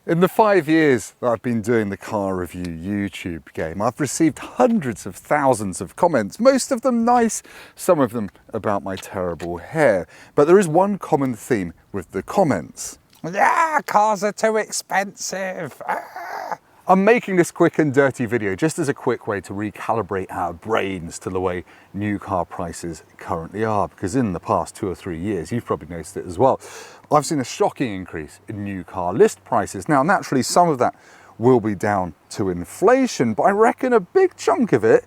In the 5 years that I've been doing the car review YouTube game, I've received hundreds of thousands of comments, most of them nice, some of them about my terrible hair. But there is one common theme with the comments. Yeah, cars are too expensive. I'm making this quick and dirty video just as a quick way to recalibrate our brains to the way new car prices currently are, because in the past 2 or 3 years, you've probably noticed it as well, I've seen a shocking increase in new car list prices. Now, naturally, some of that will be down to inflation, but I reckon a big chunk of it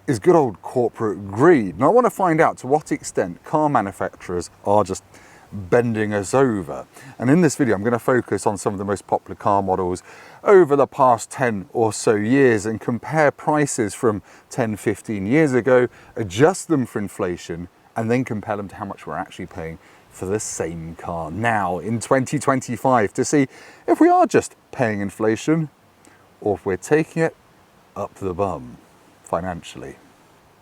is good old corporate greed. And I want to find out to what extent car manufacturers are just bending us over. And in this video, I'm going to focus on some of the most popular car models over the past 10 or so years and compare prices from 10, 15 years ago, adjust them for inflation, and then compare them to how much we're actually paying for the same car now in 2025 to see if we are just paying inflation or if we're taking it up the bum financially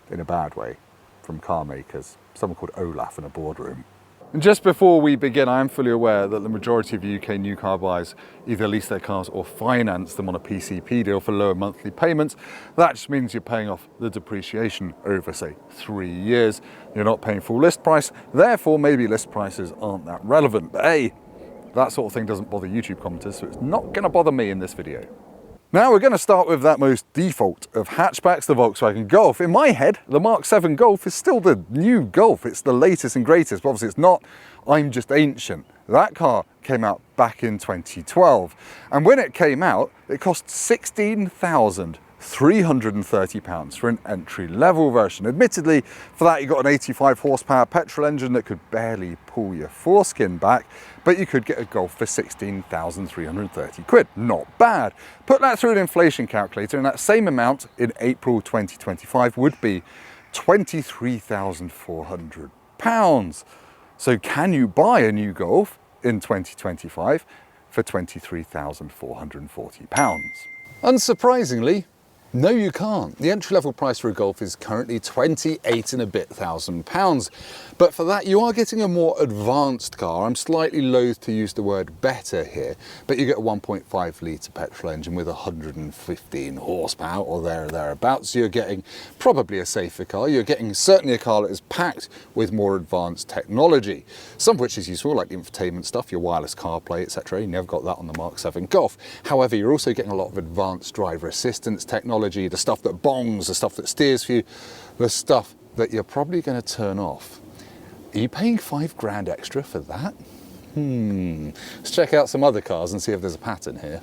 in a bad way from car makers, someone called Olaf in a boardroom. And just before we begin, I am fully aware that the majority of UK new car buyers either lease their cars or finance them on a PCP deal for lower monthly payments. That just means you're paying off the depreciation over, say, 3 years. You're not paying full list price, therefore maybe list prices aren't that relevant. But hey, that sort of thing doesn't bother YouTube commenters, so it's not going to bother me in this video. Now we're going to start with that most default of hatchbacks, the Volkswagen Golf. In my head, the Mark 7 Golf is still the new Golf. It's the latest and greatest, but obviously it's not. I'm just ancient. That car came out back in 2012. And when it came out, it cost £16,330 for an entry-level version. Admittedly, for that you got an 85 horsepower petrol engine that could barely pull your foreskin back, but you could get a Golf for 16,330 quid. Not bad. Put that through an inflation calculator, and that same amount in April 2025 would be £23,400. So can you buy a new Golf in 2025 for £23,440? Unsurprisingly, no, you can't. The entry-level price for a Golf is currently £28,000 and a bit. But for that, you are getting a more advanced car. I'm slightly loath to use the word better here, but you get a 1.5 litre petrol engine with 115 horsepower or thereabouts. So you're getting probably a safer car. You're getting certainly a car that is packed with more advanced technology, some of which is useful, like the infotainment stuff, your wireless CarPlay, etc. You never got that on the Mark 7 Golf. However, you're also getting a lot of advanced driver assistance technology, the stuff that bongs, the stuff that steers for you, the stuff that you're probably going to turn off. Are you paying £5 extra for that? Let's check out some other cars and see if there's a pattern here.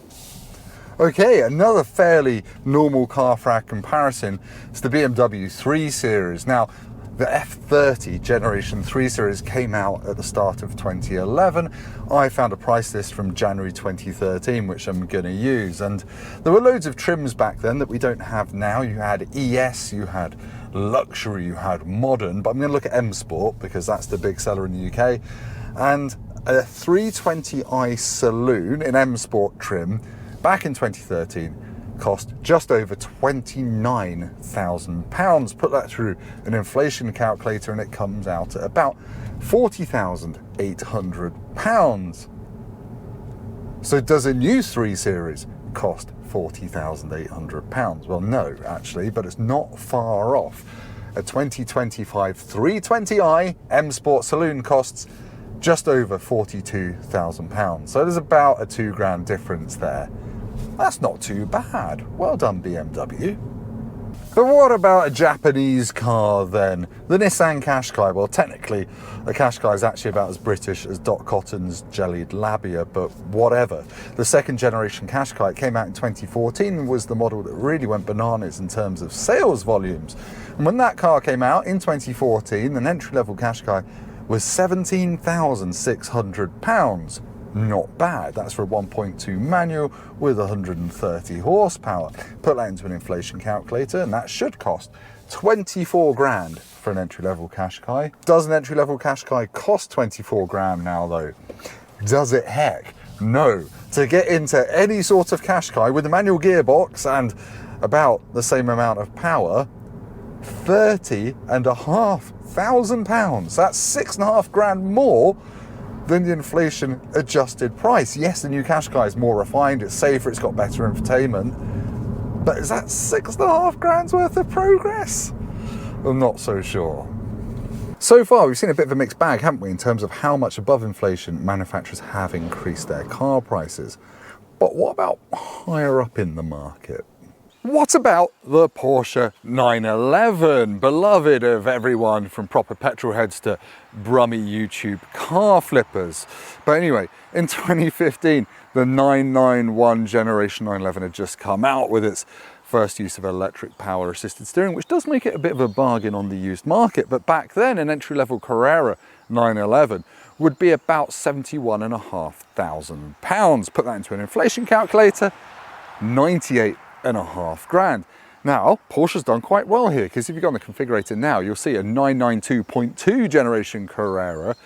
Okay, another fairly normal car for our comparison is the BMW 3 Series. Now, the F30 Generation 3 Series came out at the start of 2011. I found a price list from January 2013, which I'm going to use. And there were loads of trims back then that we don't have now. You had ES, you had luxury, you had modern, but I'm going to look at M Sport because that's the big seller in the UK. And a 320i Saloon in M Sport trim back in 2013 cost just over £29,000. Put that through an inflation calculator and it comes out at about £40,800. So does a new 3 Series cost £40,800? Well, no, actually, but it's not far off. A 2025 320i M Sport Saloon costs just over £42,000. So there's about a £2,000 difference there. That's not too bad. Well done, BMW. But what about a Japanese car then? The Nissan Qashqai. Well, technically, a Qashqai is actually about as British as Dot Cotton's jellied labia, but whatever. The second generation Qashqai came out in 2014 and was the model that really went bananas in terms of sales volumes. And when that car came out in 2014, an entry-level Qashqai was £17,600. Not bad. That's for a 1.2 manual with 130 horsepower. Put that into an inflation calculator and that should cost £24,000 for an entry-level Qashqai. Does an entry-level Qashqai cost £24,000 now though? Does it heck? No. To get into any sort of Qashqai with a manual gearbox and about the same amount of power, £30,500. That's £6,500 more than the inflation adjusted price. Yes, the new Qashqai is more refined, it's safer, it's got better infotainment, but is that 6.5 grand's worth of progress? I'm not so sure. So far, we've seen a bit of a mixed bag, haven't we, in terms of how much above inflation manufacturers have increased their car prices. But what about higher up in the market? What about the Porsche 911, beloved of everyone from proper petrol heads to brummy YouTube car flippers? But anyway, in 2015, the 991 Generation 911 had just come out with its first use of electric power assisted steering, which does make it a bit of a bargain on the used market. But back then, an entry-level Carrera 911 would be about £71,500. Put that into an inflation calculator, 98.5 grand. Now, Porsche's done quite well here, because if you go on the configurator now, you'll see a 992.2 generation Carrera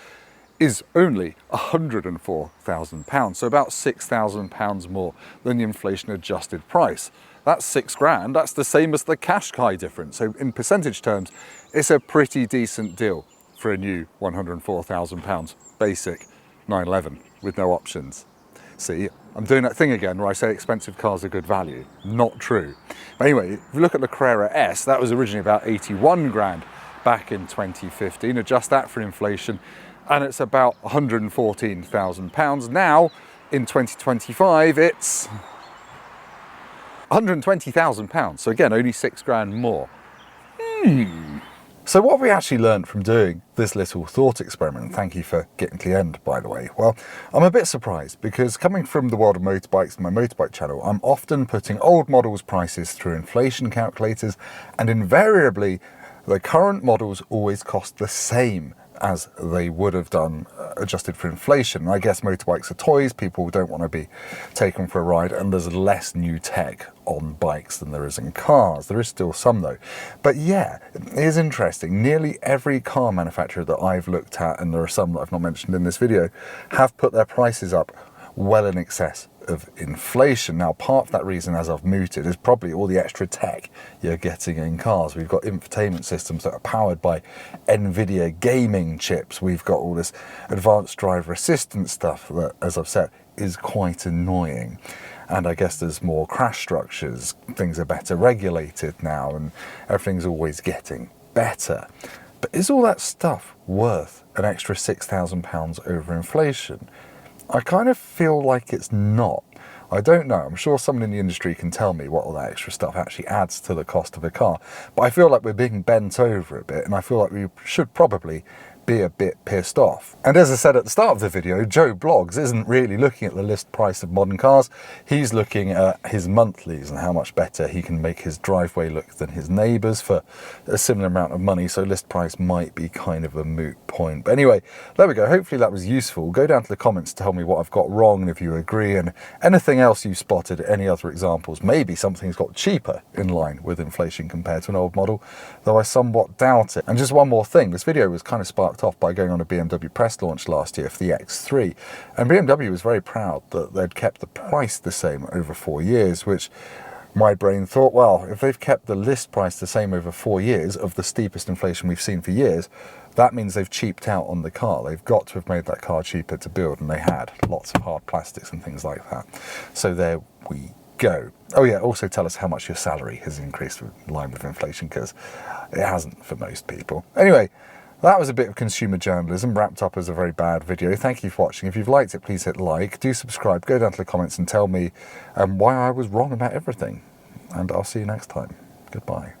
is only £104,000, so about £6,000 more than the inflation adjusted price. That's 6 grand, that's the same as the Qashqai difference. So in percentage terms, it's a pretty decent deal for a new £104,000 basic 911 with no options. See, I'm doing that thing again where I say expensive cars are good value. Not true. But anyway, if you look at the Carrera S, that was originally about 81 grand back in 2015. Adjust that for inflation, and it's about £114,000. Now, in 2025, it's £120,000. So again, only 6 grand more. So what have we actually learned from doing this little thought experiment? Thank you for getting to the end, by the way. Well, I'm a bit surprised, because coming from the world of motorbikes and my motorbike channel, I'm often putting old models' prices through inflation calculators, and invariably the current models always cost the same as they would have done adjusted for inflation. I guess motorbikes are toys, people don't want to be taken for a ride, and there's less new tech on bikes than there is in cars. There is still some though. But yeah, it is interesting. Nearly every car manufacturer that I've looked at, and there are some that I've not mentioned in this video, have put their prices up well in excess of inflation. Now, part of that reason, as I've mooted, is probably all the extra tech you're getting in cars. We've got infotainment systems that are powered by NVIDIA gaming chips. We've got all this advanced driver assistance stuff that, as I've said, is quite annoying. And I guess there's more crash structures. Things are better regulated now, and everything's always getting better. But is all that stuff worth an extra £6,000 over inflation? I kind of feel like it's not. I don't know. I'm sure someone in the industry can tell me what all that extra stuff actually adds to the cost of a car. But I feel like we're being bent over a bit, and I feel like we should probably be a bit pissed off. And as I said at the start of the video, Joe Bloggs isn't really looking at the list price of modern cars. He's looking at his monthlies and how much better he can make his driveway look than his neighbours for a similar amount of money. So list price might be kind of a moot point. But anyway, there we go. Hopefully that was useful. Go down to the comments to tell me what I've got wrong and if you agree, and anything else you spotted, any other examples. Maybe something's got cheaper in line with inflation compared to an old model, though I somewhat doubt it. And just one more thing, this video was kind of sparked off by going on a BMW press launch last year for the X3, and BMW was very proud that they'd kept the price the same over 4 years, which my brain thought, well, if they've kept the list price the same over 4 years of the steepest inflation we've seen for years, that means they've cheaped out on the car. They've got to have made that car cheaper to build, and they had lots of hard plastics and things like that. So there we go. Oh yeah, also tell us how much your salary has increased in line with inflation, because it hasn't for most people. Anyway, that was a bit of consumer journalism wrapped up as a very bad video. Thank you for watching. If you've liked it, please hit like. Do subscribe. Go down to the comments and tell me why I was wrong about everything. And I'll see you next time. Goodbye.